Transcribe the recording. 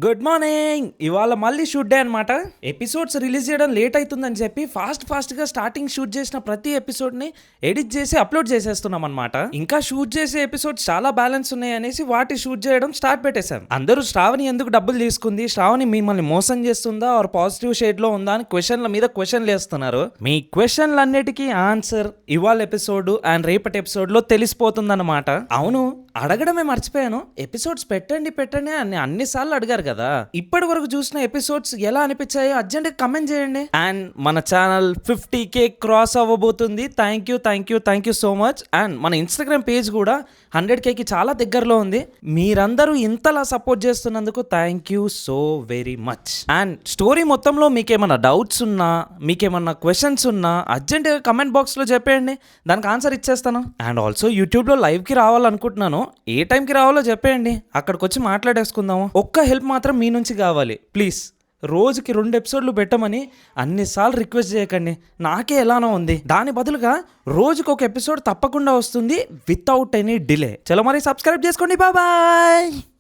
Good morning. ఇవాళ మళ్ళీ shoot day అనమాట. ఎపిసోడ్స్ రిలీజ్ చేయడం లేట్ అవుతుందని చెప్పి ఫాస్ట్గా స్టార్టింగ్ షూట్ చేసిన ప్రతి ఎపిసోడ్ని ఎడిట్ చేసి అప్లోడ్ చేసేస్తున్నాం అనమాట. ఇంకా షూట్ చేసే ఎపిసోడ్స్ చాలా బ్యాలెన్స్ ఉన్నాయి అనేసి వాటి షూట్ చేయడం స్టార్ట్ పెట్టేశాం. అందరూ శ్రావణి ఎందుకు డబ్బులు తీసుకుంది, శ్రావణి మిమ్మల్ని మోసం చేస్తుందా ఆర్ పాజిటివ్ షేడ్ లో ఉందా అని క్వశ్చన్ల మీద క్వశ్చన్లు వేస్తున్నారు. మీ క్వశ్చన్లన్నిటికీ ఆన్సర్ ఇవాళ ఎపిసోడ్ అండ్ రేపటి ఎపిసోడ్ లో తెలిసిపోతుందన్నమాట. అవును, అడగడమే మర్చిపోయాను. ఎపిసోడ్స్ పెట్టండి అని అన్నిసార్లు అడిగారు కదా. ఇప్పటి వరకు చూసిన ఎపిసోడ్స్ ఎలా అనిపించాయో అర్జెంట్ కమెంట్ చేయండి. అండ్ మన ఛానల్ 50K క్రాస్ అవ్వబోతుంది. Thank you so much. And మన ఇన్స్టాగ్రామ్ పేజ్ కూడా 100Kకి చాలా దగ్గరలో ఉంది. మీరందరూ ఇంతలా సపోర్ట్ చేస్తున్నందుకు thank you so very much. And story మొత్తంలో మీకేమన్నా డౌట్స్ ఉన్నా, మీకేమన్నా క్వశ్చన్స్ ఉన్నా అర్జెంట్గా కమెంట్ బాక్స్లో చెప్పేయండి, దానికి ఆన్సర్ ఇచ్చేస్తాను. అండ్ ఆల్సో యూట్యూబ్లో లైవ్కి రావాలనుకుంటున్నాను. ఏ టైంకి రావాలో చెప్పేయండి, అక్కడికి వచ్చి మాట్లాడేసుకుందాము. ఒక్క హెల్ప్ మాత్రం మీ నుంచి కావాలి ప్లీజ్. రోజుకి 2 ఎపిసోడ్లు పెట్టమని అన్నిసార్లు రిక్వెస్ట్ చేయకండి, నాకే ఎలానో ఉంది. దాని బదులుగా రోజుకి ఒక ఎపిసోడ్ తప్పకుండా వస్తుంది వితౌట్ ఎనీ డిలే. చలో మరి సబ్స్క్రైబ్ చేసుకోండి. బాయ్.